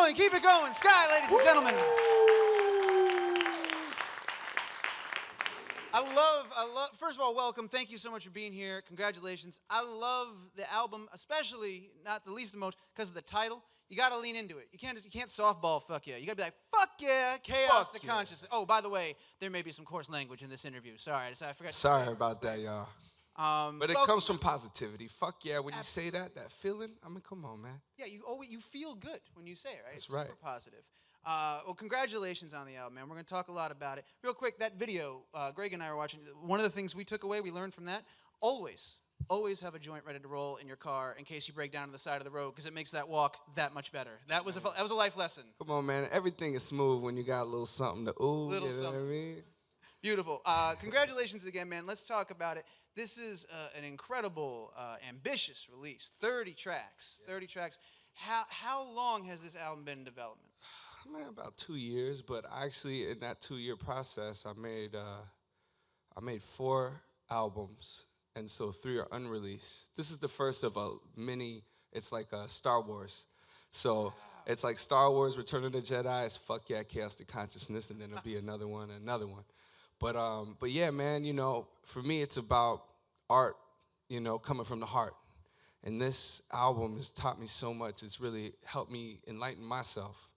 going, keep it going. Sky, ladies and gentlemen. First of all, welcome. Thank you so much for being here. Congratulations. I love the album, especially, not the least of most, because of the title. You got to lean into it. You can't softball fuck yeah. You got to be like, fuck yeah, chaos Fuck the yeah. consciousness. Oh, by the way, there may be some coarse language in this interview. Sorry, I forgot. Sorry about that, y'all. But it welcome. comes from positivity. Fuck yeah, when you say that feeling, I mean, come on, man. Yeah, you feel good when you say it, right? That's it's right. Super positive. Well, congratulations on the album, man. We're going to talk a lot about it. Real quick, that video, Greg and I were watching. One of the things we took away, we learned from that, always have a joint ready to roll in your car in case you break down to the side of the road, because it makes that walk that much better. That was a life lesson. Come on, man. Everything is smooth when you got a little something to ooh, Little you know something. what I mean? Beautiful. Congratulations again, man. Let's talk about it. This is an incredible, ambitious release. 30 tracks. 30 tracks. How long has this album been in development? Man, about 2 years, but actually in that 2-year process, I made 4 albums, and so 3 are unreleased. This is the first of a mini. It's like Star Wars, so it's like Star Wars: Return of the Jedi. It's Fuck Yeah, Chaos the Consciousness, and then there'll be another one. But yeah, man, you know, for me, it's about art, you know, coming from the heart. And this album has taught me so much. It's really helped me enlighten myself.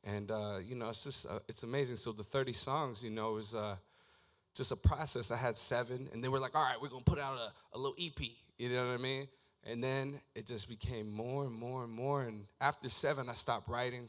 And, you know, it's just, it's amazing. So the 30 songs, you know, was just a process. I had 7, and then we're like, all right, we're going to put out a little EP, you know what I mean? And then it just became more and more and more. And after 7, I stopped writing.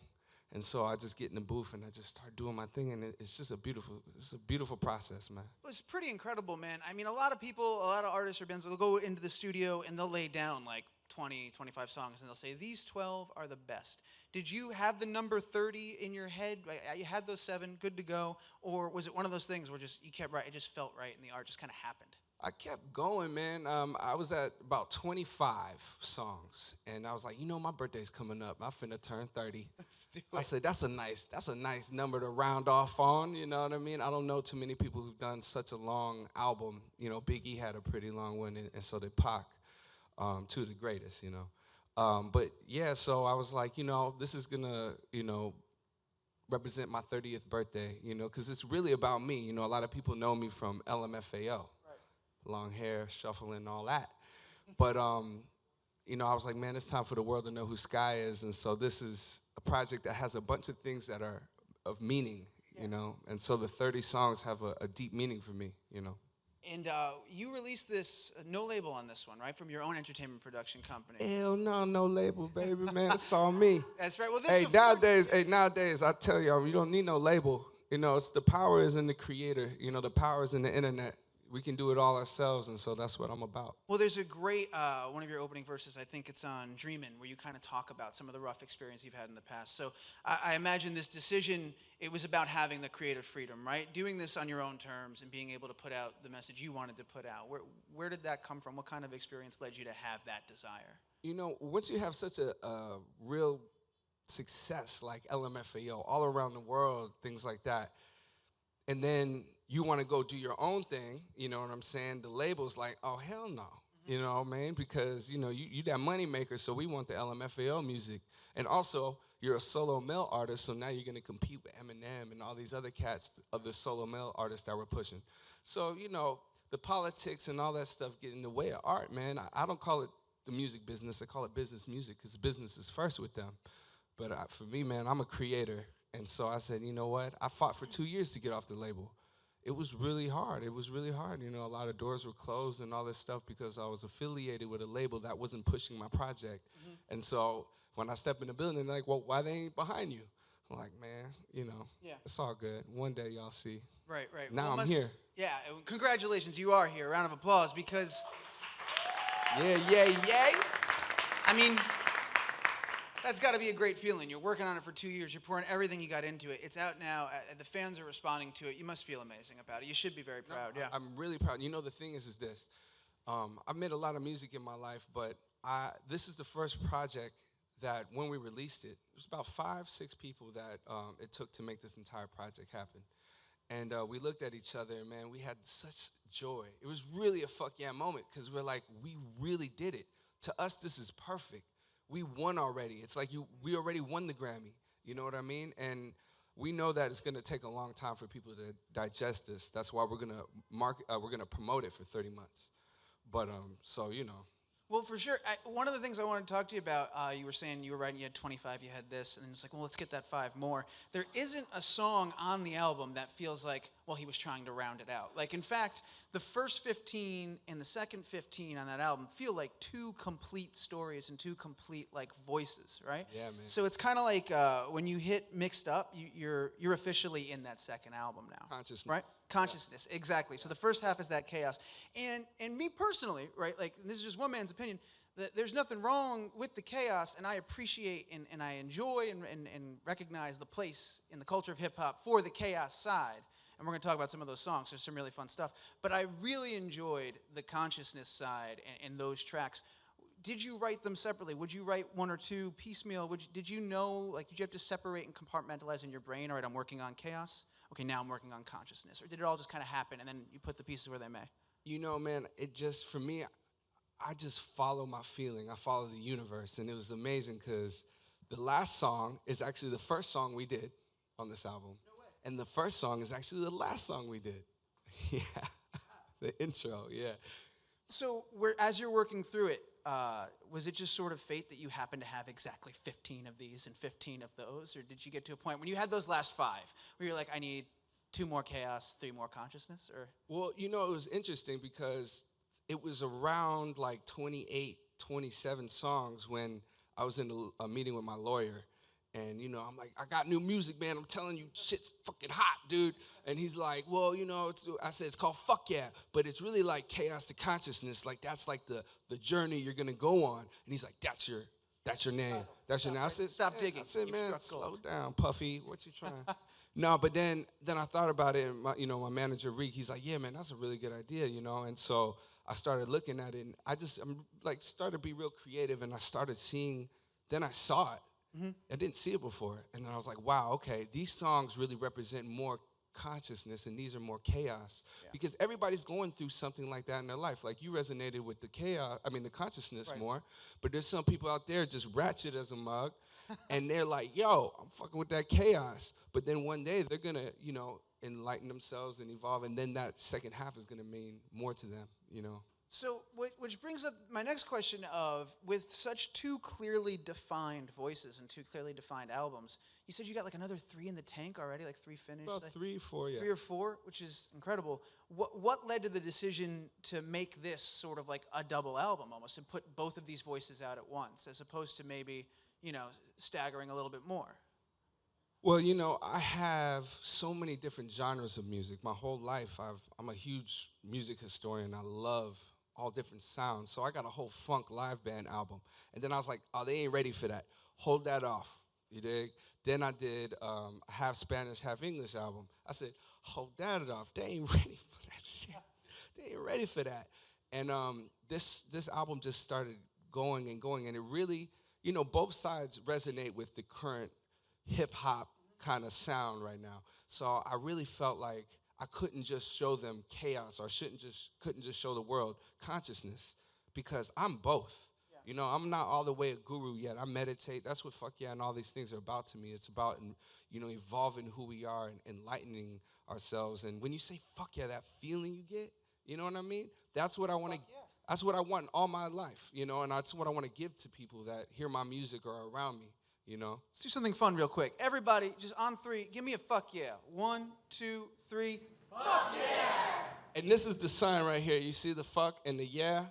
And so I just get in the booth and I just start doing my thing, and it's just a beautiful process, man. Well, it's pretty incredible, man. I mean, a lot of people, a lot of artists or bands will go into the studio and they'll lay down like 20, 25 songs, and they'll say, these 12 are the best. Did you have the number 30 in your head? You had those 7, good to go? Or was it one of those things where just you kept writing, it just felt right and the art just kind of happened? I kept going, man. I was at about 25 songs, and I was like, you know, my birthday's coming up. I'm finna turn 30. Let's do it. I said, that's a nice number to round off on, you know what I mean? I don't know too many people who've done such a long album. You know, Biggie had a pretty long one, and so did Pac, two of the greatest, you know. But yeah, so I was like, you know, this is gonna, you know, represent my 30th birthday, you know, because it's really about me. You know, a lot of people know me from LMFAO. Long hair, shuffling, all that. But, you know, I was like, man, it's time for the world to know who Sky is. And so this is a project that has a bunch of things that are of meaning, you know. And so the 30 songs have a deep meaning for me, you know. And you released this, no label on this one, right? From your own entertainment production company. Hell no label, baby, man. It's all me. That's right. Well, this nowadays, I tell y'all, you don't need no label. You know, it's the power is in the creator. You know, the power is in the internet. We can do it all ourselves, and so that's what I'm about. Well, there's a great, one of your opening verses, I think it's on Dreamin', where you kind of talk about some of the rough experience you've had in the past. So I imagine this decision, it was about having the creative freedom, right? Doing this on your own terms and being able to put out the message you wanted to put out. Where did that come from? What kind of experience led you to have that desire? You know, once you have such a real success like LMFAO all around the world, things like that, and then you want to go do your own thing, you know what I'm saying? The label's like, oh, hell no, you know, man, because, you know, you that money maker, so we want the LMFAO music. And also, you're a solo male artist, so now you're going to compete with Eminem and all these other cats, other solo male artists that we're pushing. So, you know, the politics and all that stuff get in the way of art, man. I don't call it the music business. I call it business music, because business is first with them. But for me, man, I'm a creator. And so I said, you know what? I fought for 2 years to get off the label. It was really hard. It was really hard. You know, a lot of doors were closed and all this stuff because I was affiliated with a label that wasn't pushing my project. And so when I step in the building, they're like, well, why they ain't behind you? I'm like, man, you know, it's all good. One day y'all see. Right. Now I'm here. Yeah, congratulations, you are here. Round of applause, because... Yeah. I mean... That's got to be a great feeling. You're working on it for 2 years. You're pouring everything you got into it. It's out now. The fans are responding to it. You must feel amazing about it. You should be very proud. No, yeah. I'm really proud. You know, the thing is this. I've made a lot of music in my life, but this is the first project that when we released it, it was about 5-6 people that it took to make this entire project happen. And we looked at each other, and, man, we had such joy. It was really a fuck yeah moment, because we're like, we really did it. To us, this is perfect. We won already. It's like we already won the Grammy. You know what I mean? And we know that it's going to take a long time for people to digest this. That's why we're going to we're going to promote it for 30 months. But so you know. Well, for sure. One of the things I wanted to talk to you about, you were saying you were writing, you had 25, you had this, and it's like, well, let's get that 5 more. There isn't a song on the album that feels like, well, he was trying to round it out. Like, in fact, the first 15 and the second 15 on that album feel like 2 complete stories and 2 complete, like, voices, right? Yeah, man. So it's kind of like when you hit Mixed Up, you're officially in that second album now. Consciousness. Right? Consciousness, exactly. So the first half is that chaos. And me personally, right, like, this is just one man's opinion, that there's nothing wrong with the chaos, and I appreciate and I enjoy and recognize the place in the culture of hip-hop for the chaos side. And we're going to talk about some of those songs. There's some really fun stuff. But I really enjoyed the consciousness side and those tracks. Did you write them separately? Would you write 1 or 2 piecemeal? Did you know, like, did you have to separate and compartmentalize in your brain? All right, I'm working on chaos. Okay, now I'm working on consciousness. Or did it all just kind of happen and then you put the pieces where they may? You know, man, it just, for me, I just follow my feeling. I follow the universe. And it was amazing because the last song is actually the first song we did on this album. No way. And the first song is actually the last song we did. Yeah, the intro, yeah. So as you're working through it, was it just sort of fate that you happened to have exactly 15 of these and 15 of those? Or did you get to a point when you had those last 5 where you're like, I need 2 more chaos, 3 more consciousness? Or Well, you know, it was interesting because it was around like 28, 27 songs when I was in a meeting with my lawyer. And, you know, I'm like, I got new music, man. I'm telling you, shit's fucking hot, dude. And he's like, well, you know, I said, it's called Fxck Yeah. But it's really like chaos to consciousness. Like, that's like the journey you're going to go on. And he's like, that's your name. That's your name. I said, stop digging. I said, You've man, struck gold. slow down, Puffy. What you trying? No, but then I thought about it. And my manager, Reek, he's like, yeah, man, that's a really good idea, you know. And so I started looking at it. And I'm like, started to be real creative. And I started seeing, then I saw it. Mm-hmm. I didn't see it before. And then I was like, wow, okay, these songs really represent more consciousness and these are more chaos. Yeah. Because everybody's going through something like that in their life. Like you resonated with the the consciousness more. But there's some people out there just ratchet as a mug. And they're like, yo, I'm fucking with that chaos. But then one day they're going to, you know, enlighten themselves and evolve. And then that second half is going to mean more to them, you know. So, which brings up my next question of, with such 2 clearly defined voices and 2 clearly defined albums, you said you got like another 3 in the tank already, like 3 finished? About 3 or 4, yeah. 3 or 4, which is incredible. What led to the decision to make this sort of like a double album almost, and put both of these voices out at once, as opposed to maybe, you know, staggering a little bit more? Well, you know, I have so many different genres of music. My whole life, I'm a huge music historian. I love all different sounds. So I got a whole funk live band album. And then I was like, oh, they ain't ready for that. Hold that off, you dig? Then I did a half Spanish, half English album. I said, hold that off. They ain't ready for that shit. They ain't ready for that. And this album just started going and going. And it really, you know, both sides resonate with the current hip-hop kind of sound right now. So I really felt like I couldn't just show them chaos, or couldn't just show the world consciousness, because I'm both. Yeah. You know, I'm not all the way a guru yet. I meditate. That's what Fxck Yeah and all these things are about to me. It's about, you know, evolving who we are and enlightening ourselves. And when you say Fxck Yeah, that feeling you get, you know what I mean? That's what I want to. Yeah. That's what I want all my life, you know, and that's what I want to give to people that hear my music or are around me. You know? Let's do something fun real quick. Everybody, just on 3, give me a Fxck Yeah. 1, 2, 3. Fxck Yeah! And this is the sign right here. You see the fuck and the yeah?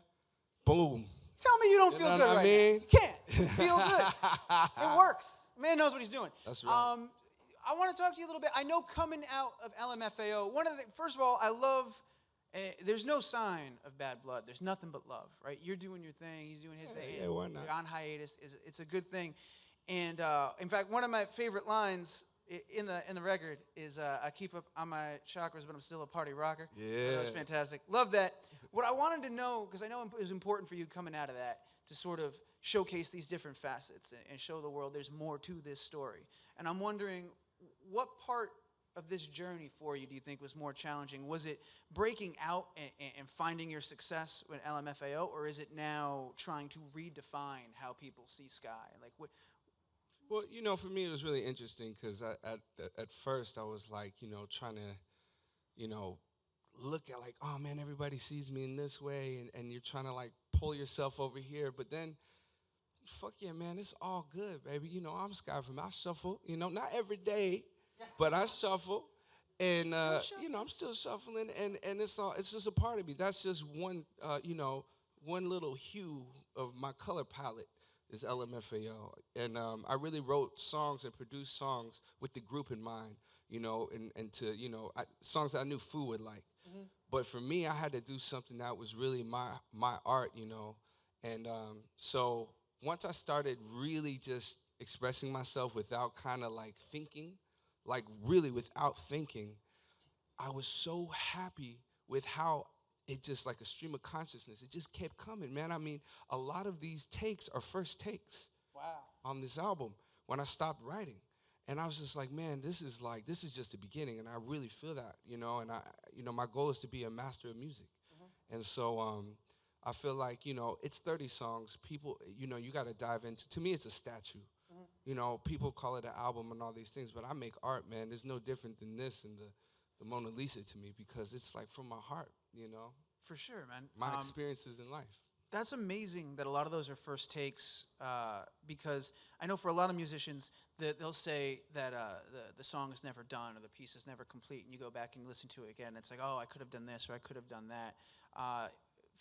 Boom. Tell me you don't feel good right now. You can't. Feel good. It works. Man knows what he's doing. That's right. I want to talk to you a little bit. I know coming out of LMFAO, first of all, I love, there's no sign of bad blood. There's nothing but love, right? You're doing your thing. He's doing his thing. Yeah, why not? You're on hiatus. It's a good thing. And in fact, one of my favorite lines in the record is, I keep up on my chakras, but I'm still a party rocker. Yeah. That was fantastic. Love that. What I wanted to know, because I know it was important for you coming out of that, to sort of showcase these different facets and show the world there's more to this story. And I'm wondering, what part of this journey for you do you think was more challenging? Was it breaking out and finding your success with LMFAO, or is it now trying to redefine how people see Sky? Like, Well, for me it was really interesting because at first I was like, trying to, you know, look at like, oh man, everybody sees me in this way, and you're trying to like pull yourself over here, but then fuck yeah, man, it's all good, baby. I'm Sky from I shuffle, not every day, but I shuffle. And I'm still shuffling, and it's just a part of me. That's just one one little hue of my color palette is LMFAO. And I really wrote songs and produced songs with the group in mind, and to, songs that I knew Fu would like. But for me, I had to do something that was really my art, And so once I started really just expressing myself without kind of like thinking, like really without thinking, I was so happy with how it just like a stream of consciousness. It just kept coming, man. I mean, a lot of these takes are first takes. Wow. On this album when I stopped writing. And I was just like, man, this is just the beginning, and I really feel that, and my goal is to be a master of music. And so I feel like, it's 30 songs. People, you got to dive into, to me, it's a statue. People call it an album and all these things, but I make art, man. There's no different than this and the Mona Lisa to me, because it's like from my heart, For sure, man. my experiences in life. That's amazing that a lot of those are first takes, because I know for a lot of musicians that they'll say that the song is never done or the piece is never complete, and you go back and you listen to it again, it's like, oh, I could have done this or I could have done that.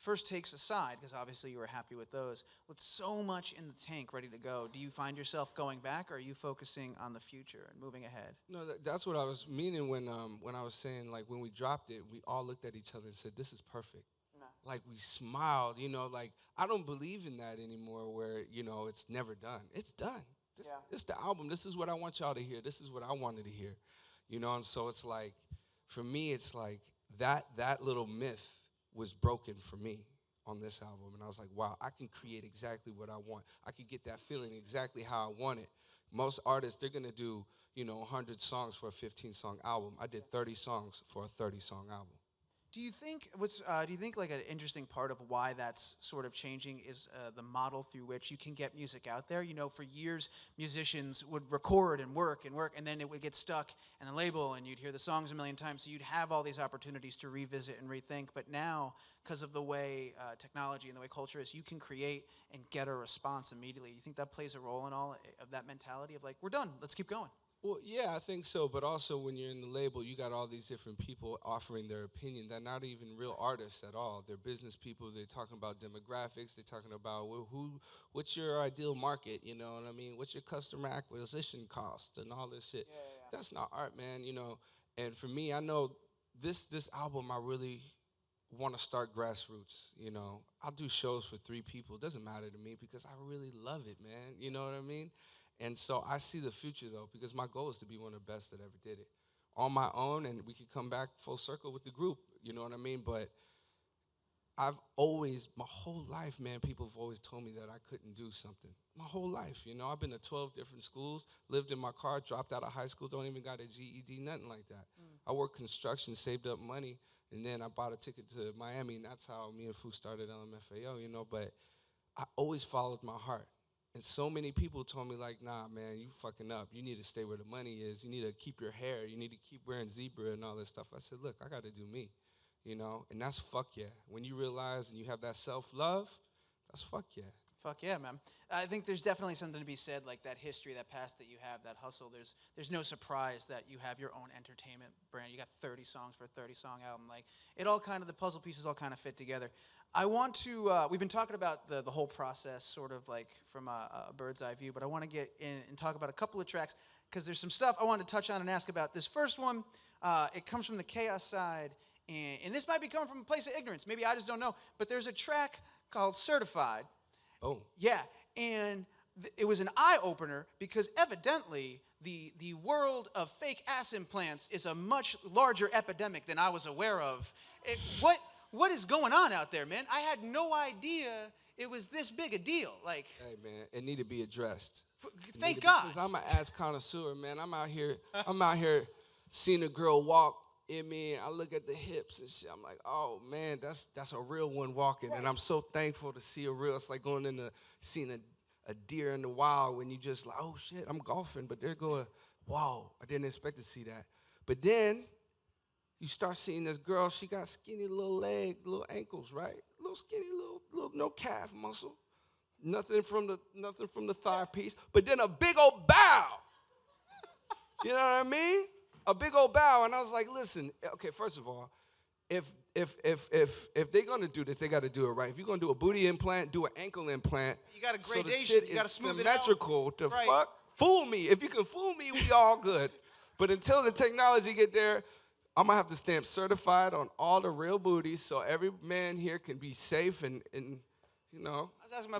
First takes aside, because obviously you were happy with those, with so much in the tank ready to go, do you find yourself going back, or are you focusing on the future and moving ahead? No, that's what I was meaning when I was saying, like, when we dropped it, we all looked at each other and said, this is perfect. Like, we smiled, like, I don't believe in that anymore where, it's never done. It's done. It's the album. This is what I want y'all to hear. This is what I wanted to hear, and so it's like, for me, it's like that little myth was broken for me on this album. And I was like, wow, I can create exactly what I want. I can get that feeling exactly how I want it. Most artists, they're going to do, 100 songs for a 15-song album. I did 30 songs for a 30-song album. Do you think like an interesting part of why that's sort of changing is the model through which you can get music out there? For years musicians would record and work, and then it would get stuck in the label, and you'd hear the songs a million times. So you'd have all these opportunities to revisit and rethink. But now, because of the way technology and the way culture is, you can create and get a response immediately. Do you think that plays a role in all of that mentality of like, we're done, let's keep going? Well, yeah, I think so. But also, when you're in the label, you got all these different people offering their opinion. They're not even real artists at all. They're business people. They're talking about demographics. They're talking about what's your ideal market, you know what I mean? What's your customer acquisition cost and all this shit. Yeah. That's not art, man, And for me, I know this album, I really want to start grassroots, I'll do shows for 3 people. It doesn't matter to me because I really love it, man. You know what I mean? And so I see the future, though, because my goal is to be one of the best that ever did it on my own, and we could come back full circle with the group, you know what I mean? But I've always, my whole life, man, people have always told me that I couldn't do something. My whole life, I've been to 12 different schools, lived in my car, dropped out of high school, don't even got a GED, nothing like that. I worked construction, saved up money, and then I bought a ticket to Miami, and that's how me and Fu started LMFAO, But I always followed my heart. And so many people told me, like, nah, man, you fucking up. You need to stay where the money is. You need to keep your hair. You need to keep wearing zebra and all this stuff. I said, look, I got to do me, And that's fuck yeah. When you realize and you have that self-love, that's fuck yeah. Fuck yeah, man. I think there's definitely something to be said, like that history, that past that you have, that hustle. There's no surprise that you have your own entertainment brand. You got 30 songs for a 30-song album. Like, it all kind of, the puzzle pieces all kind of fit together. I want to, we've been talking about the whole process sort of like from a bird's eye view, but I want to get in and talk about a couple of tracks because there's some stuff I want to touch on and ask about. This first one, it comes from the chaos side, and this might be coming from a place of ignorance. Maybe I just don't know, but there's a track called Certified. Oh. Yeah, and it was an eye-opener because evidently the world of fake ass implants is a much larger epidemic than I was aware of. What is going on out there, man? I had no idea it was this big a deal. Like, hey, man, it need to be addressed. Thank God. Because I'm an ass connoisseur, man. I'm out here seeing a girl walk. I look at the hips and shit. I'm like, oh man, that's a real one walking, right. And I'm so thankful to see a real. It's like going into seeing a deer in the wild when you just like, oh shit, I'm golfing, but they're going, whoa, I didn't expect to see that. But then you start seeing this girl, she got skinny little legs, little ankles, right? Little skinny, little no calf muscle. Nothing from the thigh piece, but then a big old bow. You know what I mean? A big old bow. And I was like, listen, okay, first of all, if they're gonna do this, they gotta do it right. If you're gonna do a booty implant, do an ankle implant. You got a so gradation. the shit You gotta is smooth it out. symmetrical to Right. fuck. Fool me. If you can fool me, we all good. But until the technology get there, I'm gonna have to stamp certified on all the real booties so every man here can be safe and you know,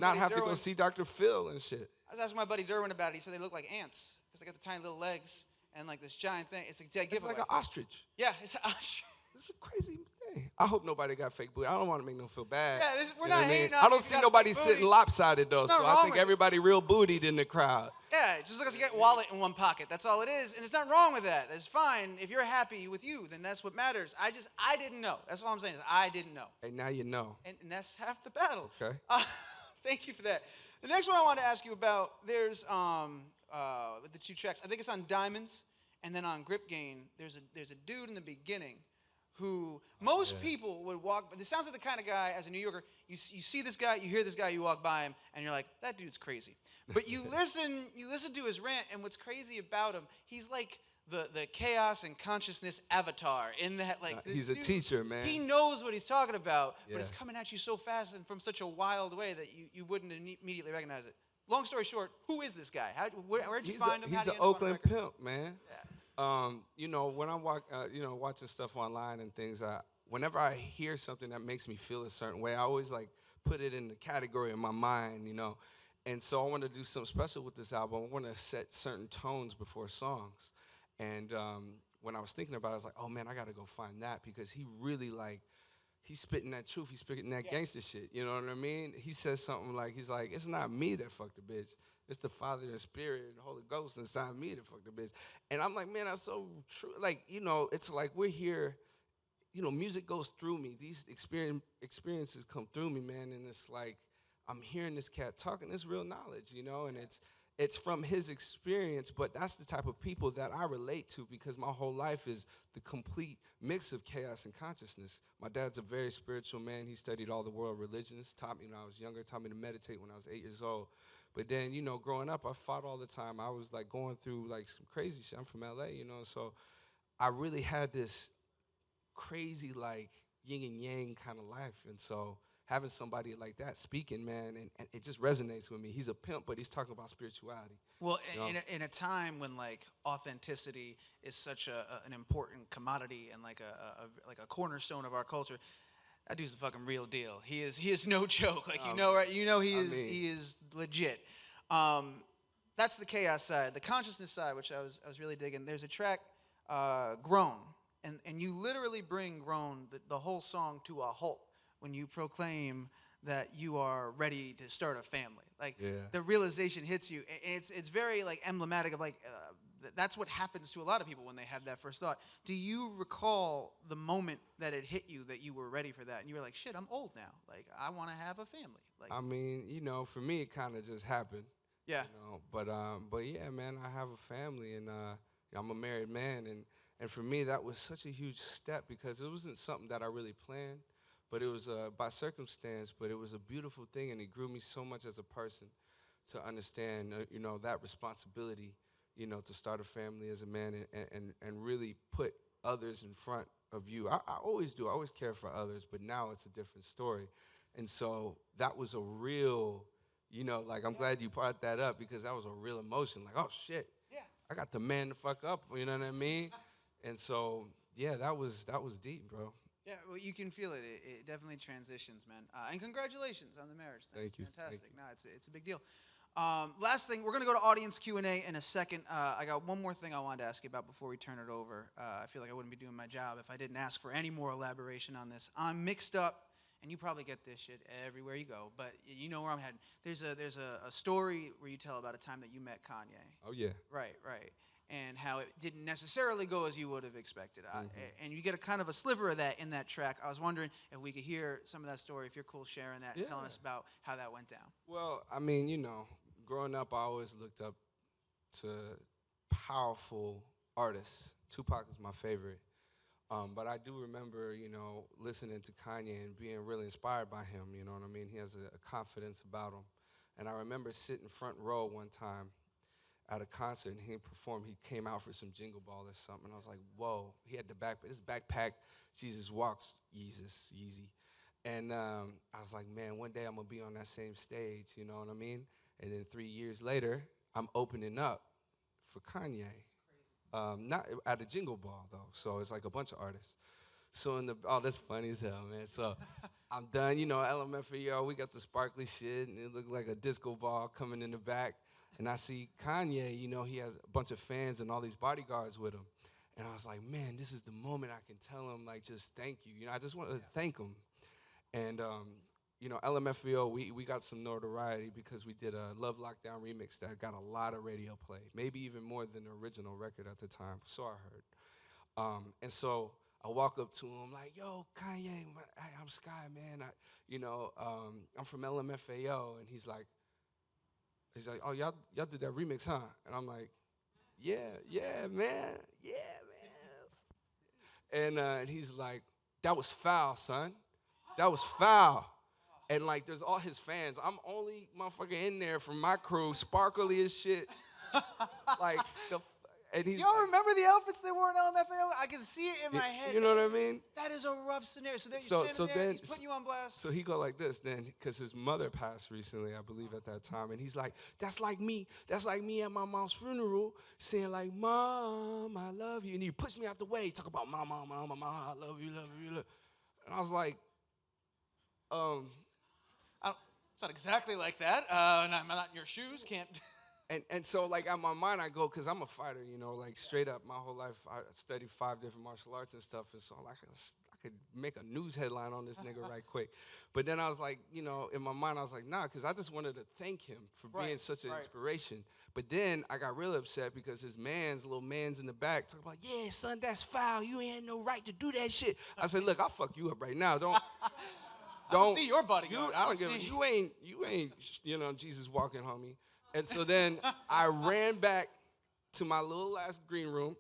not have to go see Dr. Phil and shit. I was asking my buddy Derwin about it. He said they look like ants because they got the tiny little legs and like this giant thing. It's a dead giveaway. It's like an ostrich. Yeah, it's an ostrich. It's a crazy thing. I hope nobody got fake booty. I don't want to make them feel bad. Yeah, we're You know not what I mean? hating on I don't you see got nobody fake sitting booty. lopsided though, so Nothing I wrong think with it. everybody real bootied in the crowd. Yeah, it just looks like you got a wallet in one pocket. That's all it is, and there's nothing wrong with that. That's fine. If you're happy with you, then that's what matters. I didn't know. That's all I'm saying is I didn't know. And now you know. And that's half the battle. Okay. Thank you for that. The next one I wanted to ask you about, there's the two tracks. I think it's on Diamonds, and then on Grip Gain, there's a dude in the beginning who most people would walk. But this sounds like the kind of guy, as a New Yorker, you see this guy, you hear this guy, you walk by him, and you're like, that dude's crazy. But you listen to his rant, and what's crazy about him, he's like the chaos and consciousness avatar in that, like, this he's a dude, teacher, man. He knows what he's talking about, but Yeah. it's coming at you so fast and from such a wild way that you wouldn't immediately recognize it. Long story short, who is this guy? Where'd you find him? He's How'd an you end up on the Oakland record? pimp, man. Yeah. You know, when I'm watching stuff online and things, whenever I hear something that makes me feel a certain way, I always like put it in the category in my mind, you know. And so I want to do something special with this album. I want to set certain tones before songs. And when I was thinking about it, I was like, oh man, I got to go find that because he really like, he's spitting that truth. He's spitting that gangster shit. You know what I mean? He says something like, he's like, it's not me that fucked the bitch. It's the Father and Spirit and the Holy Ghost inside me that fucked the bitch. And I'm like, man, that's so true. Like, you know, it's like we're here, you know, music goes through me. These experiences come through me, man. And it's like, I'm hearing this cat talking this real knowledge, you know, and it's from his experience, but that's the type of people that I relate to because my whole life is the complete mix of chaos and consciousness. My dad's a very spiritual man. He studied all the world religions, taught me when I was younger, taught me to meditate when I was 8 years old. But then, you know, growing up, I fought all the time. I was like going through like some crazy shit. I'm from LA, you know, so I really had this crazy like yin and yang kind of life. And so having somebody like that speaking, man, and it just resonates with me. He's a pimp, but he's talking about spirituality. Well, You know? in a time when like authenticity is such an important commodity and like a cornerstone of our culture, that dude's the fucking real deal. He is no joke. Like, you know, right? You know he is legit. That's the chaos side. The consciousness side, which I was really digging. There's a track, Grown, and you literally bring Grown, the whole song, to a halt when you proclaim that you are ready to start a family. Like, the realization hits you. And it's very like emblematic of like, that's what happens to a lot of people when they have that first thought. Do you recall the moment that it hit you that you were ready for that? And you were like, shit, I'm old now. Like, I want to have a family. Like, I mean, you know, for me, it kind of just happened. yeah. You know? But yeah, man, I have a family, and I'm a married man, and for me, that was such a huge step because it wasn't something that I really planned, but it was by circumstance, but it was a beautiful thing, and it grew me so much as a person to understand, you know, that responsibility, you know, to start a family as a man and really put others in front of you. I always do. I always care for others, but now it's a different story. And so that was a real, you know, like, I'm glad you brought that up because that was a real emotion. Like, oh, shit. Yeah. I got the man to fuck up, you know what I mean? And so, yeah, that was deep, bro. Yeah, well, you can feel it. It definitely transitions, man. And congratulations on the marriage thing. Thank you. Fantastic. Thank you. No, it's a big deal. Last thing, we're going to go to audience Q&A in a second. I got one more thing I wanted to ask you about before we turn it over. I feel like I wouldn't be doing my job if I didn't ask for any more elaboration on this. I'm mixed up, and you probably get this shit everywhere you go, but you know where I'm heading. There's a story where you tell about a time that you met Kanye. Oh, yeah. Right. And how it didn't necessarily go as you would have expected. And you get a kind of a sliver of that in that track. I was wondering if we could hear some of that story, if you're cool sharing that, telling us about how that went down. Well, I mean, you know, growing up, I always looked up to powerful artists. Tupac is my favorite. But I do remember, listening to Kanye and being really inspired by him, you know what I mean? He has a confidence about him. And I remember sitting front row one time at a concert, and he performed. He came out for some Jingle Ball or something. I was like, whoa. He had his backpack, Jesus Walks, Yeezy. And I was like, man, one day I'm going to be on that same stage, you know what I mean? And then 3 years later, I'm opening up for Kanye. Not at a Jingle Ball, though, so it's like a bunch of artists. So that's funny as hell, man. So I'm done, LMFAO, we got the sparkly shit, and it looked like a disco ball coming in the back. And I see Kanye, he has a bunch of fans and all these bodyguards with him. And I was like, man, this is the moment I can tell him, like, just thank you. I just wanted to thank him. And, LMFAO, we got some notoriety because we did a Love Lockdown remix that got a lot of radio play, maybe even more than the original record at the time, so I heard. And so I walk up to him like, yo, Kanye, I'm Sky, man. I'm from LMFAO. And he's like, oh, y'all did that remix, huh? And I'm like, yeah, man. And he's like, that was foul, son. That was foul. And like, there's all his fans. I'm only motherfucker in there from my crew, sparkly as shit. Like, and he's Y'all remember the outfits they wore in LMFAO? I can see it in my head. You know what I mean? That is a rough scenario. So then you're standing there, he's putting you on blast. So he go like this then, because his mother passed recently, I believe, at that time. And he's like, that's like me. That's like me at my mom's funeral, saying like, Mom, I love you. And he pushed me out the way, talk about mom, I love you. And I was like, it's not exactly like that. I'm not in your shoes, can't. And so, like, in my mind, I go, because I'm a fighter, like, straight up. My whole life, I studied 5 different martial arts and stuff, and so I could make a news headline on this nigga right quick. But then I was like, in my mind, I was like, nah, because I just wanted to thank him for being such an inspiration. But then I got real upset because his little man's in the back, talking about, yeah, son, that's foul. You ain't no right to do that shit. I said, look, I'll fuck you up right now. Don't see your bodyguard. I don't give a, you ain't, Jesus walking, homie. And so then I ran back to my little green room,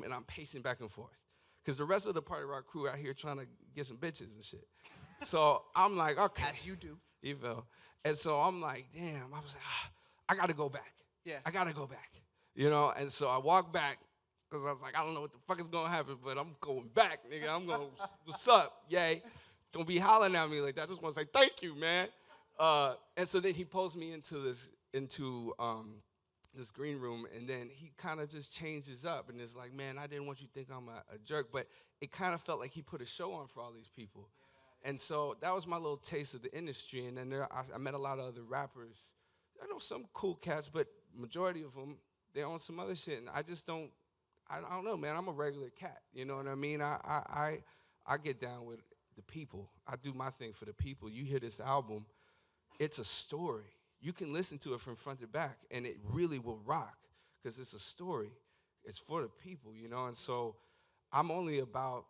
and I'm pacing back and forth. Because the rest of the Party Rock crew out here trying to get some bitches and shit. So I'm like, okay. As you do. You feel? And so I'm like, damn, I was like, I got to go back. Yeah. I got to go back. And so I walked back because I was like, I don't know what the fuck is going to happen, but I'm going back, nigga. I'm going, what's up, yay? Don't be hollering at me like that. I just want to say thank you, man. And so then he pulls me into this green room, and then he kind of just changes up, and it's like, man, I didn't want you to think I'm a jerk, but it kind of felt like he put a show on for all these people. And so that was my little taste of the industry, and then I met a lot of other rappers. I know some cool cats, but majority of them, they own some other shit, and I don't know, man. I'm a regular cat, you know what I mean? I get down with the people. I do my thing for the people. You hear this album, it's a story. You can listen to it from front to back, and it really will rock because it's a story. It's for the people, And so I'm only about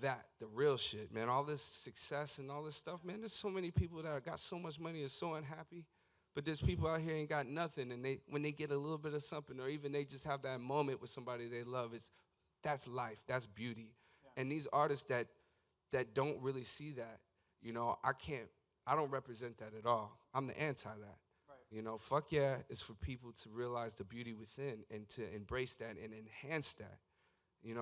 that, the real shit, man. All this success and all this stuff, man, there's so many people that got so much money and so unhappy, but there's people out here ain't got nothing, and when they get a little bit of something, or even they just have that moment with somebody they love, that's life, that's beauty. Yeah. And these artists that don't really see that, I don't represent that at all. I'm the anti that. Right. Fuck Yeah is for people to realize the beauty within and to embrace that and enhance that.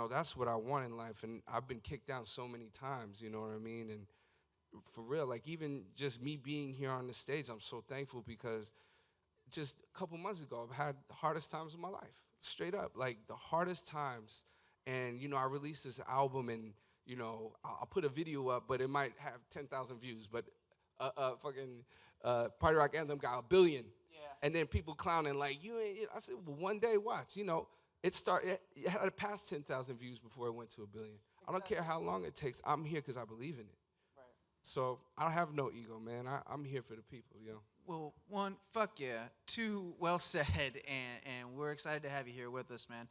That's what I want in life. And I've been kicked down so many times, you know what I mean? And for real, like even just me being here on the stage, I'm so thankful because just a couple months ago, I've had the hardest times of my life. Straight up, like the hardest times. And, I released this album and, I'll put a video up, but it might have 10,000 views. But fucking Party Rock Anthem got 1 billion. Yeah. And then people clowning like, you ain't, I said, well, one day, watch, it had to pass 10,000 views before it went to 1 billion. Exactly. I don't care how long it takes. I'm here because I believe in it. Right. So I don't have no ego, man. I'm here for the people, Well, 1, fuck yeah. 2, well said, and we're excited to have you here with us, man.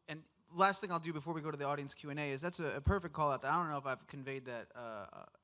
And last thing I'll do before we go to the audience Q&A is that's a perfect call out. I don't know if I've conveyed that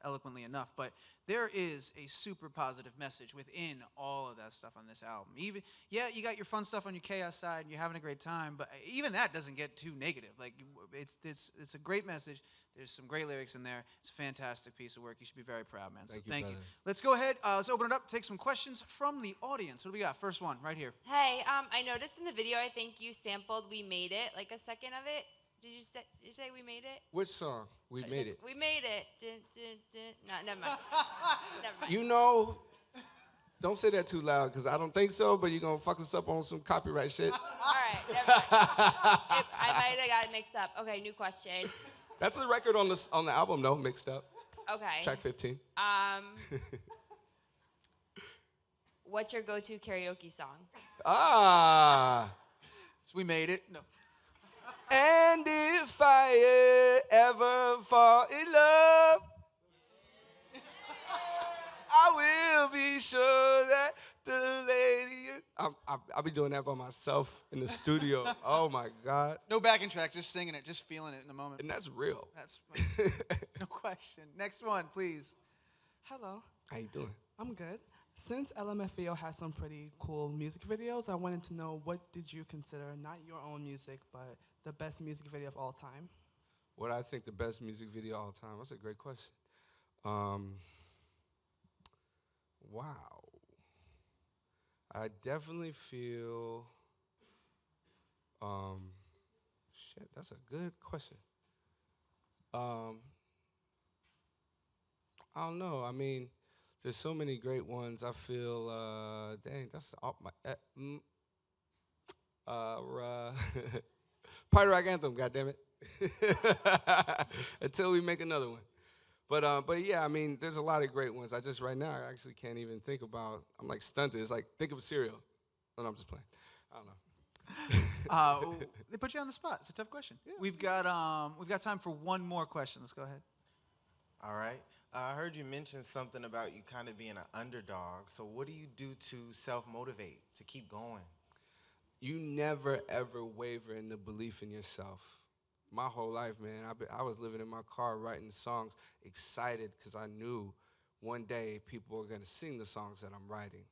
eloquently enough, but there is a super positive message within all of that stuff on this album. Even, yeah, you got your fun stuff on your chaos side, and you're having a great time, but even that doesn't get too negative. Like, it's a great message. There's some great lyrics in there. It's a fantastic piece of work. You should be very proud, man. So thank you. Let's go ahead. Let's open it up. Take some questions from the audience. What do we got? First one, right here. Hey, I noticed in the video, I think you sampled "We Made It," like a second of it. Did you say "We Made It"? Which song? We made it. We made it. Dun, dun, dun. No, never mind. Never mind. You know, don't say that too loud, because I don't think so, but you're going to fuck us up on some copyright shit. All right, never mind. I might have got it mixed up. Okay, new question. That's a record on the album, though, mixed up. Okay. Track 15. What's your go-to karaoke song? Ah. So we made it. No. And if I ever fall in love, I will be sure that the lady... I'll be doing that by myself in the studio. Oh, my God. No backing track, just singing it, just feeling it in the moment. And that's real. That's no question. Next one, please. Hello. How you doing? I'm good. Since LMFAO has some pretty cool music videos, I wanted to know, what did you consider, not your own music, but the best music video of all time? What I think the best music video of all time? That's a great question. Wow. I definitely feel, shit, that's a good question. I don't know. I mean, there's so many great ones. I feel, dang, that's all my, Party Rock Anthem, goddammit. Until we make another one. But yeah, I mean, there's a lot of great ones. Right now, I actually can't even think about, I'm like stunted. It's like, think of a cereal. Oh, no, I'm just playing. I don't know. They put you on the spot. It's a tough question. Yeah. We've got time for one more question. Let's go ahead. All right. I heard you mention something about you kind of being an underdog. So what do you do to self-motivate, to keep going? You never, ever waver in the belief in yourself. My whole life, man, I was living in my car writing songs, excited because I knew one day people were going to sing the songs that I'm writing.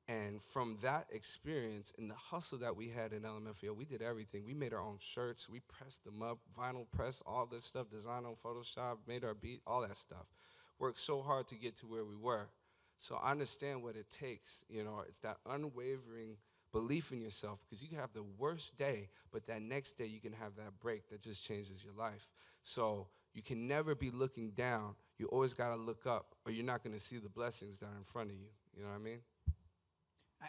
And from that experience and the hustle that we had in LMFAO, we did everything. We made our own shirts. We pressed them up, vinyl press, all this stuff, design on Photoshop, made our beat, all that stuff. Worked so hard to get to where we were. So I understand what it takes. You know, it's that unwavering belief in yourself, because you can have the worst day, but that next day you can have that break that just changes your life. So you can never be looking down. You always got to look up, or you're not going to see the blessings that are in front of you. You know what I mean?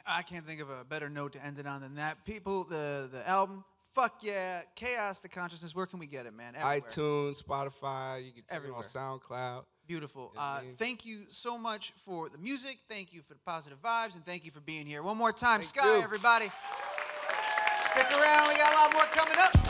I can't think of a better note to end it on than that. People, the album, Fxck Yeah, Chaos to Consciousness, where can we get it, man? Everywhere. iTunes, Spotify, you can check it on Everywhere. SoundCloud. Beautiful. You know what I mean? Thank you so much for the music. Thank you for the positive vibes, and thank you for being here. One more time, Thank Sky, you. everybody. Stick around. We got a lot more coming up.